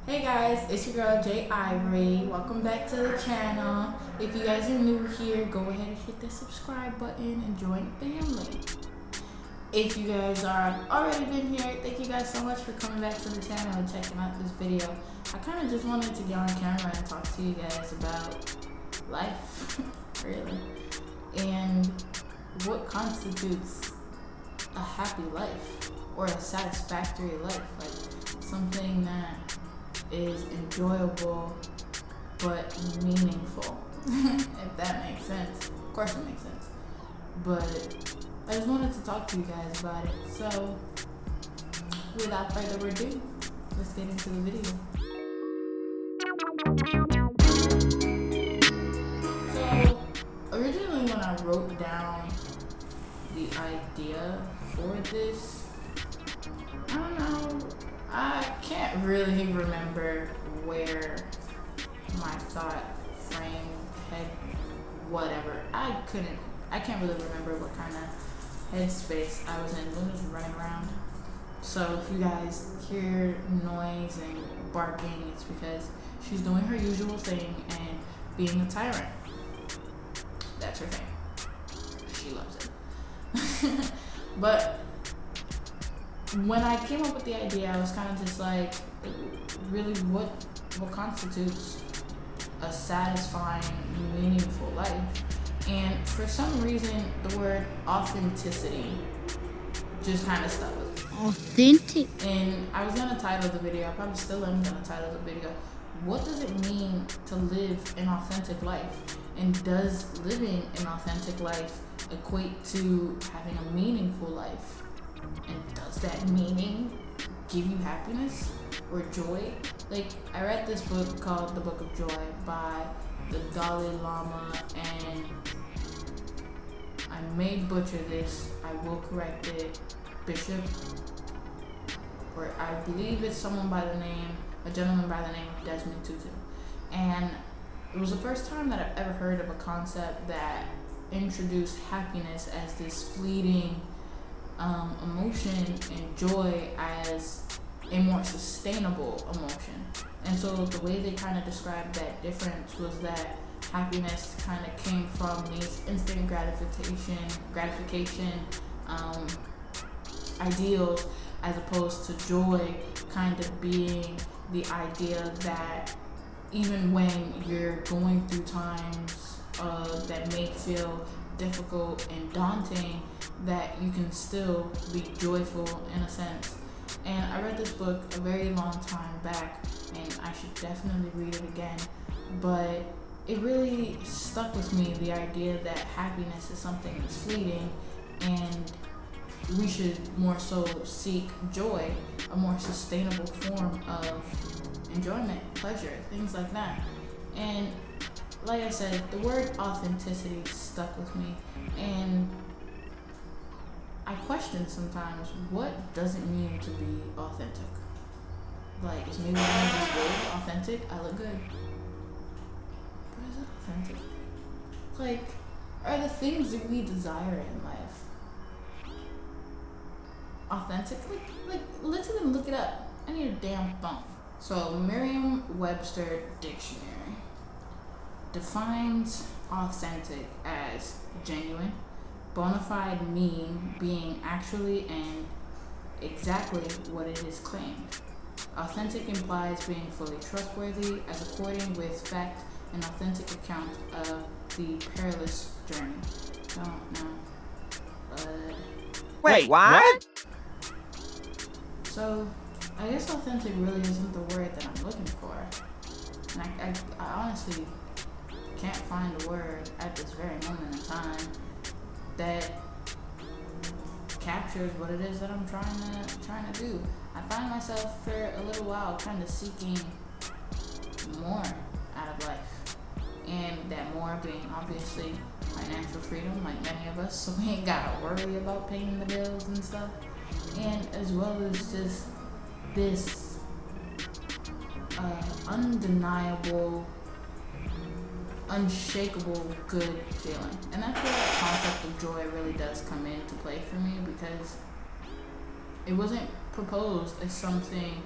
Hey guys, it's your girl Jay Ivory. Welcome back to the channel. If you guys are new here, go ahead and hit the subscribe button and join the family. If you guys are already been here, thank you guys so much for coming back to the channel and checking out this video. I kind of just wanted to get on camera and talk to you guys about life, really, and what constitutes a happy life or a satisfactory life, like something that is enjoyable but meaningful. If that makes sense. Of course it makes sense. But I just wanted to talk to you guys about it. So without further ado, let's get into the video. So originally when I wrote down the idea for this, I don't know, I can't really remember where my thought frame had whatever. I can't really remember what kind of headspace I was in. Luna's running around. So if you guys hear noise and barking, it's because she's doing her usual thing and being a tyrant. That's her thing. She loves it. But when I came up with the idea, I was kind of just like, really, what constitutes a satisfying, meaningful life? And for some reason, the word authenticity just kind of stuck with me. Authentic. And I was gonna title the video, I probably still am gonna title the video, what does it mean to live an authentic life? And does living an authentic life equate to having a meaningful life? And does that meaning give you happiness or joy? Like, I read this book called The Book of Joy by the Dalai Lama, and I may butcher this, I will correct it, Bishop, or I believe it's a gentleman by the name of Desmond Tutu. And it was the first time that I've ever heard of a concept that introduced happiness as this fleeting emotion and joy as a more sustainable emotion. And so the way they kind of described that difference was that happiness kind of came from these instant gratification ideals, as opposed to joy kind of being the idea that even when you're going through times that may feel difficult and daunting, that you can still be joyful in a sense. And I read this book a very long time back, and I should definitely read it again, but it really stuck with me, the idea that happiness is something that's fleeting, and we should more so seek joy, a more sustainable form of enjoyment, pleasure, things like that. And like I said, the word authenticity stuck with me, and I question sometimes, what does it mean to be authentic? Like, is maybe this word authentic? I look good. But is it authentic? Like, are the things that we desire in life authentic? Like, let's even look it up. I need a damn phone. So, Merriam-Webster Dictionary defines authentic as genuine, bona fide, mean, being actually and exactly what it is claimed. Authentic implies being fully trustworthy, as according with fact, an authentic account of the perilous journey. Don't know. Wait, what? So, I guess authentic really isn't the word that I'm looking for. And I honestly can't find a word at this very moment in time that captures what it is that I'm trying to do. I find myself for a little while kind of seeking more out of life, and that more being obviously financial freedom, like many of us, so we ain't gotta worry about paying the bills and stuff, and as well as just this undeniable, unshakable good feeling. And that's where that concept of joy really does come into play for me, because it wasn't proposed as something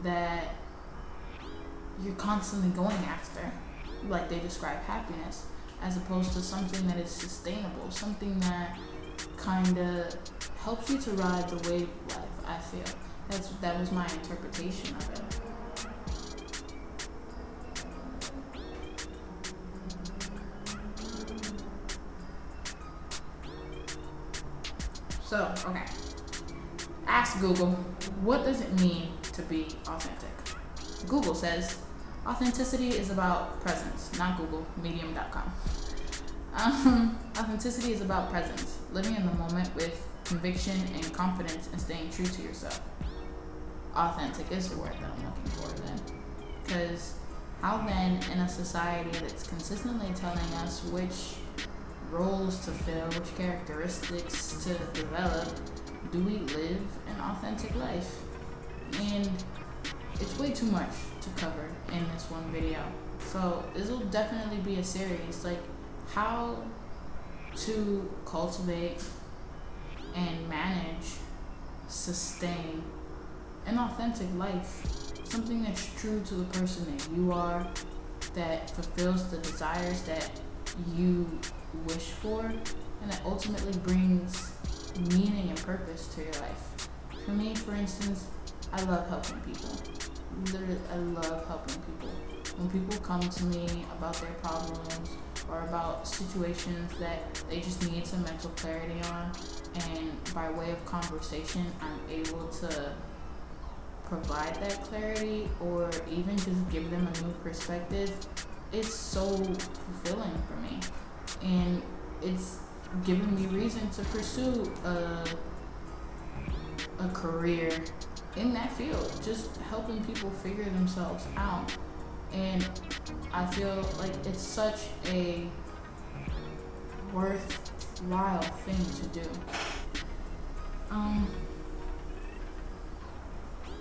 that you're constantly going after. Like they describe happiness, as opposed to something that is sustainable, something that kind of helps you to ride the wave of life. I feel that was my interpretation of it. So, okay. Ask Google, what does it mean to be authentic? Google says, authenticity is about presence, not Google, medium.com. Authenticity is about presence, living in the moment with conviction and confidence and staying true to yourself. Authentic is the word that I'm looking for then. Because how then, in a society that's consistently telling us which roles to fill, which characteristics to develop, do we live an authentic life? And it's way too much to cover in this one video. So this will definitely be a series, like how to cultivate and manage, sustain an authentic life. Something that's true to the person that you are, that fulfills the desires that you wish for, and that ultimately brings meaning and purpose to your life. For me, for instance, I love helping people. Literally, I love helping people. When people come to me about their problems or about situations that they just need some mental clarity on, and by way of conversation, I'm able to provide that clarity or even just give them a new perspective, it's so fulfilling for me. And it's given me reason to pursue a career in that field, just helping people figure themselves out. And I feel like it's such a worthwhile thing to do.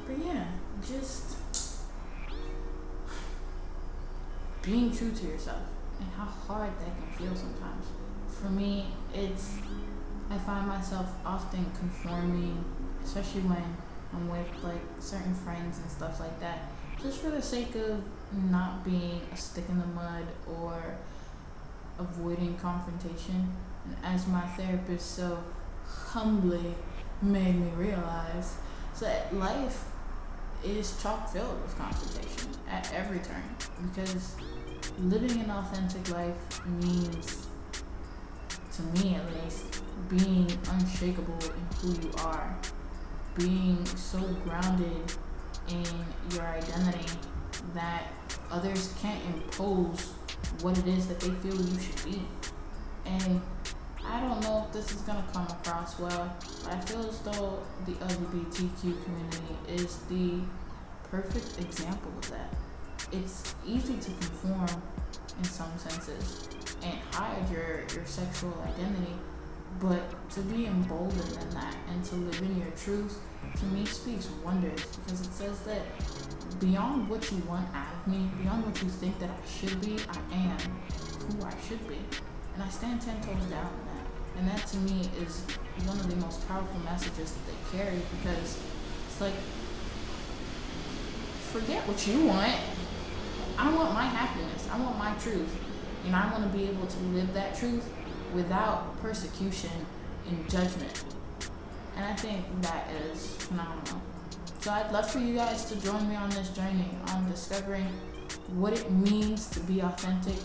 But yeah, just being true to yourself and how hard that can feel sometimes. For me, I find myself often conforming, especially when I'm with like certain friends and stuff like that, just for the sake of not being a stick in the mud or avoiding confrontation. And as my therapist so humbly made me realize, that life is chock filled with confrontation at every turn, because living an authentic life means, to me at least, being unshakable in who you are, being so grounded in your identity that others can't impose what it is that they feel you should be. And I don't know if this is going to come across well, but I feel as though the LGBTQ community is the perfect example of that. It's easy to conform in some senses and hide your sexual identity, but to be emboldened in that and to live in your truth, to me speaks wonders, because it says that beyond what you want out of me, beyond what you think that I should be, I am who I should be. And I stand 10 toes down in that. And that to me is one of the most powerful messages that they carry, because it's like, forget what you want. I want my happiness. I want my truth. And I want to be able to live that truth without persecution and judgment. And I think that is phenomenal. So I'd love for you guys to join me on this journey on discovering what it means to be authentic,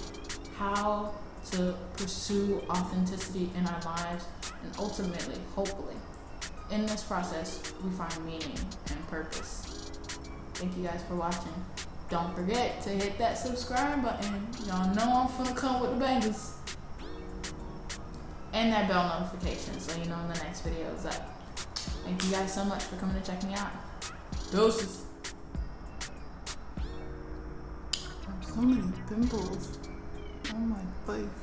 how to pursue authenticity in our lives, and ultimately, hopefully, in this process, we find meaning and purpose. Thank you guys for watching. Don't forget to hit that subscribe button. Y'all know I'm finna come with the bangers. And that bell notification so you know when the next video is up. Thank you guys so much for coming to check me out. Doses. So many pimples on my face.